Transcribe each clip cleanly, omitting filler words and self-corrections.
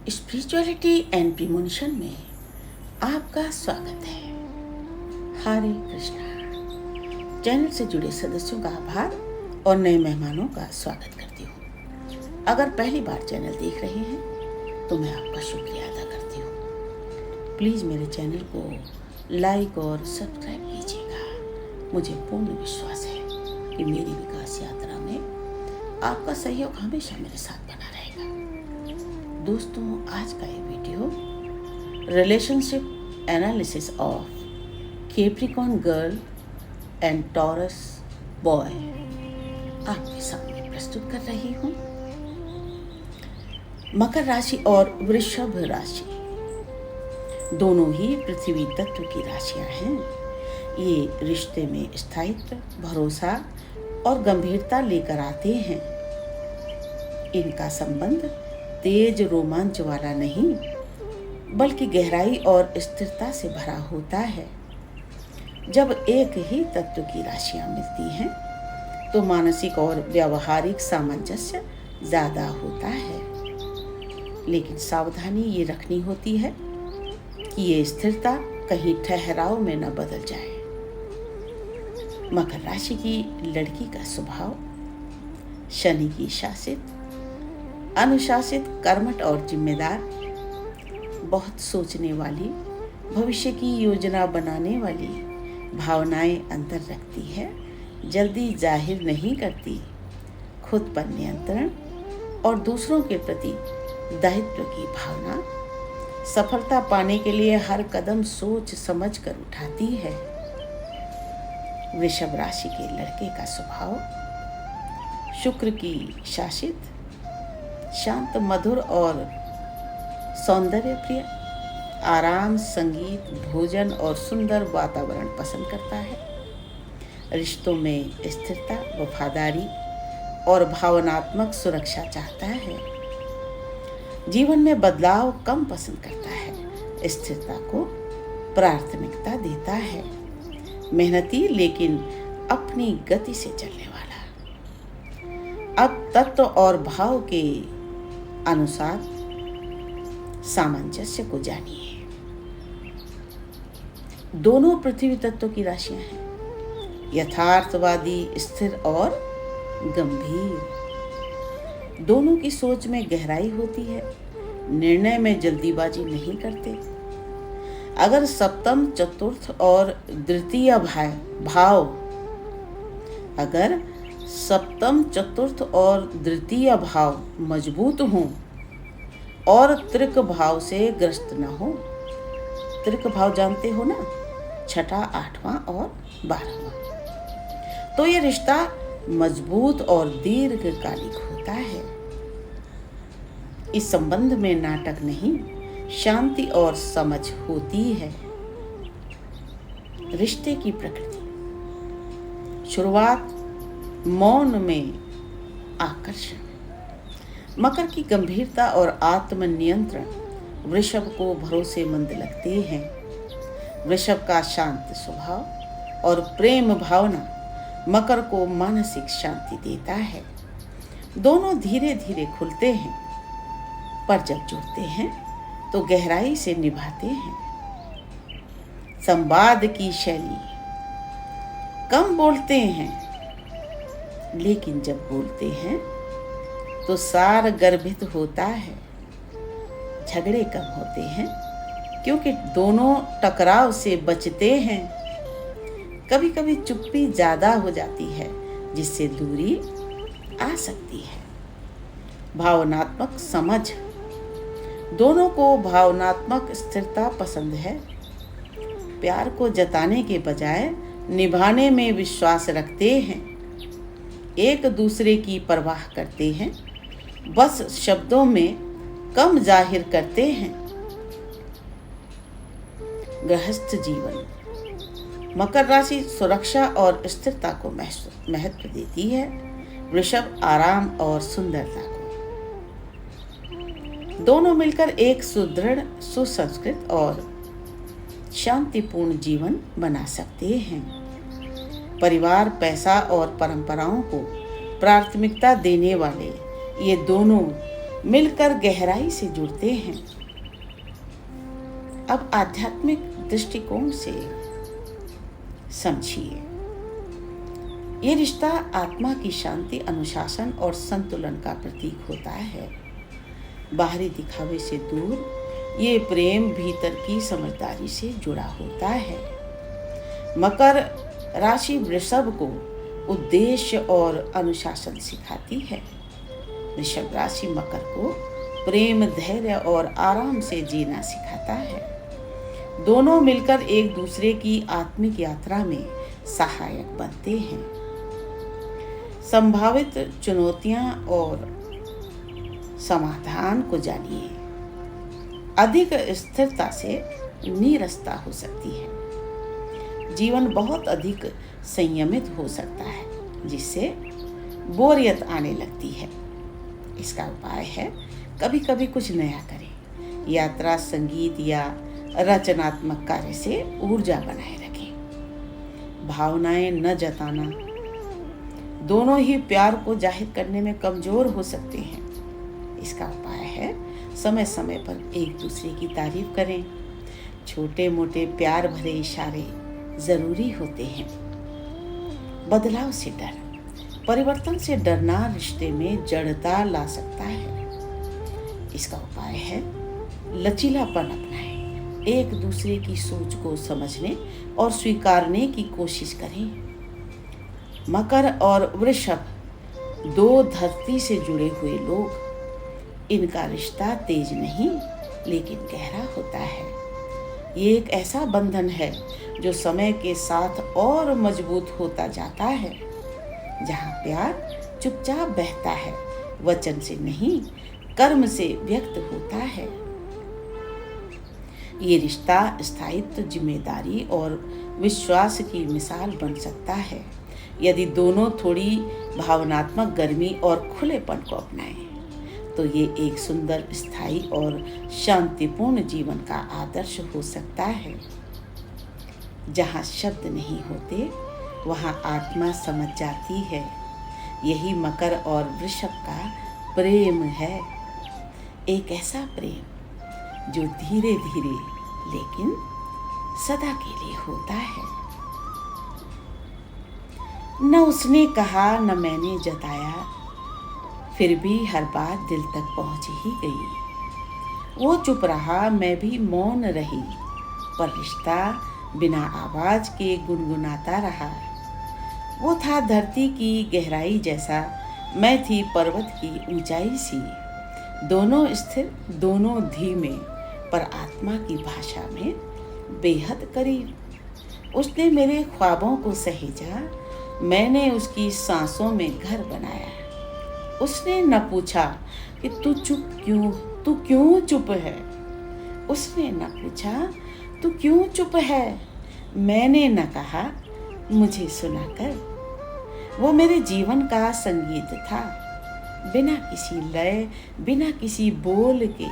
Spirituality and premonition में आपका स्वागत है। हरे कृष्णा। चैनल से जुड़े सदस्यों का आभार और नए मेहमानों का स्वागत करती हूँ। अगर पहली बार चैनल देख रहे हैं तो मैं आपका शुक्रिया अदा करती हूँ। प्लीज़ मेरे चैनल को लाइक और सब्सक्राइब कीजिएगा। मुझे पूर्ण विश्वास है कि मेरी विकास यात्रा में आपका सहयोग हमेशा मेरे साथ बना रहेगा। दोस्तों, आज का ये video relationship analysis of Capricorn girl and taurus boy आपके सामने प्रस्तुत कर रही हूँ। मकर राशि और वृषभ राशि दोनों ही पृथ्वी तत्व की राशियां हैं। ये रिश्ते में स्थायित्व, भरोसा और गंभीरता लेकर आते हैं। इनका संबंध तेज रोमांच वाला नहीं बल्कि गहराई और स्थिरता से भरा होता है। जब एक ही तत्व की राशियां मिलती हैं तो मानसिक और व्यावहारिक सामंजस्य ज्यादा होता है, लेकिन सावधानी ये रखनी होती है कि ये स्थिरता कहीं ठहराव में न बदल जाए। मकर राशि की लड़की का स्वभाव शनि की शासित, अनुशासित, कर्मठ और जिम्मेदार, बहुत सोचने वाली, भविष्य की योजना बनाने वाली, भावनाएं अंदर रखती है, जल्दी जाहिर नहीं करती, खुद पर नियंत्रण और दूसरों के प्रति दायित्व की भावना, सफलता पाने के लिए हर कदम सोच समझ कर उठाती है। वृषभ राशि के लड़के का स्वभाव शुक्र की शासित, शांत, मधुर और सौंदर्य प्रिय, आराम, संगीत, भोजन और सुंदर वातावरण पसंद करता है। रिश्तों में स्थिरता, वफादारी और भावनात्मक सुरक्षा चाहता है। जीवन में बदलाव कम पसंद करता है, स्थिरता को प्राथमिकता देता है। मेहनती लेकिन अपनी गति से चलने वाला। अब तत्व और भाव के अनुसार सामंजस्य को जानिए। दोनों पृथ्वी तत्व की राशियां हैं, यथार्थवादी, स्थिर और गंभीर। दोनों की सोच में गहराई होती है, निर्णय में जल्दीबाजी नहीं करते। अगर सप्तम, चतुर्थ और द्वितीय भाव मजबूत हों और त्रिक भाव से ग्रस्त न हो। त्रिक भाव जानते हो ना, छठा, आठवां और 12वां। तो ये रिश्ता मजबूत और दीर्घकालिक होता है। इस संबंध में नाटक नहीं, शांति और समझ होती है। रिश्ते की प्रकृति शुरुआत मौन में आकर्षण। मकर की गंभीरता और आत्मनियंत्रण वृषभ को भरोसेमंद लगते हैं। वृषभ का शांत स्वभाव और प्रेम भावना मकर को मानसिक शांति देता है। दोनों धीरे धीरे खुलते हैं, पर जब जुड़ते हैं तो गहराई से निभाते हैं। संवाद की शैली, कम बोलते हैं लेकिन जब बोलते हैं तो सार गर्भित होता है। झगड़े कम होते हैं क्योंकि दोनों टकराव से बचते हैं। कभी कभी चुप्पी ज्यादा हो जाती है जिससे दूरी आ सकती है। भावनात्मक समझ, दोनों को भावनात्मक स्थिरता पसंद है। प्यार को जताने के बजाय निभाने में विश्वास रखते हैं। एक दूसरे की परवाह करते हैं, बस शब्दों में कम जाहिर करते हैं। गृहस्थ जीवन, मकर राशि सुरक्षा और स्थिरता को महत्व देती है। वृषभ आराम और सुंदरता को। दोनों मिलकर एक सुदृढ़, सुसंस्कृत और शांतिपूर्ण जीवन बना सकते हैं। परिवार, पैसा और परंपराओं को प्राथमिकता देने वाले ये दोनों मिलकर गहराई से जुड़ते हैं। अब आध्यात्मिक दृष्टिकोण से समझिए, ये रिश्ता आत्मा की शांति, अनुशासन और संतुलन का प्रतीक होता है। बाहरी दिखावे से दूर ये प्रेम भीतर की समझदारी से जुड़ा होता है। मकर राशि वृषभ को उद्देश्य और अनुशासन सिखाती है। वृषभ राशि मकर को प्रेम, धैर्य और आराम से जीना सिखाता है। दोनों मिलकर एक दूसरे की आत्मिक यात्रा में सहायक बनते हैं। संभावित चुनौतियां और समाधान को जानिए। अधिक स्थिरता से नीरसता हो सकती है। जीवन बहुत अधिक संयमित हो सकता है, जिससे बोरियत आने लगती है। इसका उपाय है कभी कभी कुछ नया करें। यात्रा, संगीत या रचनात्मक कार्य से ऊर्जा बनाए रखें। भावनाएं न जताना, दोनों ही प्यार को जाहिर करने में कमजोर हो सकते हैं। इसका उपाय है समय समय पर एक दूसरे की तारीफ करें। छोटे मोटे प्यार भरे इशारे जरूरी होते हैं। बदलाव से डर, परिवर्तन से डरना रिश्ते में जड़ता ला सकता है। इसका उपाय है लचीलापन अपनाएं। एक दूसरे की सोच को समझने और स्वीकारने की कोशिश करें। मकर और वृषभ दो धरती से जुड़े हुए लोग, इनका रिश्ता तेज नहीं लेकिन गहरा होता है। ये एक ऐसा बंधन है जो समय के साथ और मजबूत होता जाता है। जहाँ प्यार चुपचाप बहता है, वचन से नहीं कर्म से व्यक्त होता है। ये रिश्ता स्थायित्व, जिम्मेदारी और विश्वास की मिसाल बन सकता है यदि दोनों थोड़ी भावनात्मक गर्मी और खुलेपन को अपनाएं। तो ये एक सुंदर, स्थायी और शांतिपूर्ण जीवन का आदर्श हो सकता है। जहाँ शब्द नहीं होते, वहाँ आत्मा समझ जाती है। यही मकर और वृषभ का प्रेम है। एक ऐसा प्रेम जो धीरे धीरे लेकिन सदा के लिए होता है। न उसने कहा न मैंने जताया, फिर भी हर बात दिल तक पहुंच ही गई। वो चुप रहा, मैं भी मौन रही, पर रिश्ता बिना आवाज के गुनगुनाता रहा। वो था धरती की गहराई जैसा, मैं थी पर्वत की ऊंचाई सी। दोनों स्थिर, दोनों धीमे, पर आत्मा की भाषा में बेहद करीब। उसने मेरे ख्वाबों को सहेजा, मैंने उसकी सांसों में घर बनाया। उसने न पूछा कि तू क्यों चुप है। उसने न पूछा तू क्यों चुप है। मैंने न कहा मुझे सुनाकर। वो मेरे जीवन का संगीत था, बिना किसी लय, बिना किसी बोल के।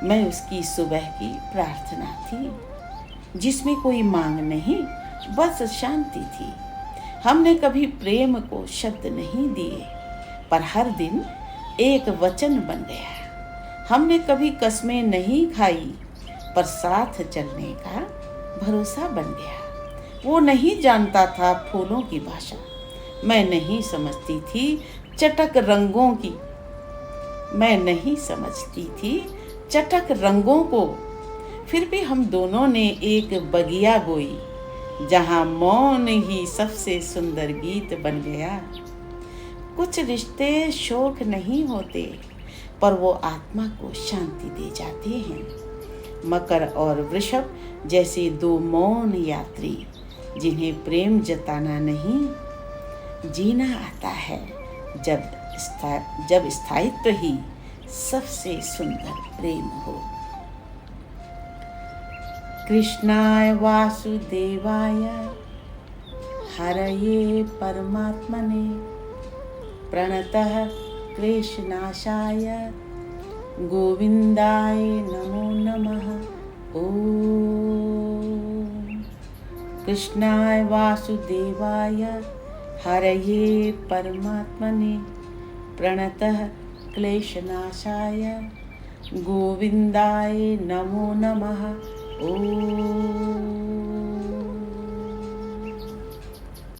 मैं उसकी सुबह की प्रार्थना थी, जिसमें कोई मांग नहीं, बस शांति थी। हमने कभी प्रेम को शब्द नहीं दिए, पर हर दिन एक वचन बन गया। हमने कभी कस्में नहीं खाई, पर साथ चलने का भरोसा बन गया। वो नहीं जानता था फूलों की भाषा, मैं नहीं समझती थी चटक रंगों की। मैं नहीं समझती थी चटक रंगों को। फिर भी हम दोनों ने एक बगिया बोई, जहाँ मौन ही सबसे सुंदर गीत बन गया। कुछ रिश्ते शौक नहीं होते, पर वो आत्मा को शांति दे जाते हैं। मकर और वृषभ जैसे दो मौन यात्री, जिन्हें प्रेम जताना नहीं, जीना आता है। जब स्थायित्व ही सबसे सुंदर प्रेम हो। कृष्णाय वासुदेवाय हरये परमात्मने प्रणतः क्लेशनाशाय गोविंदाय नमो नमः। ओम कृष्णाय वासुदेवाय हरये परमात्मने प्रणतः क्लेशनाशाय गोविंदाय नमो नमः। ओम।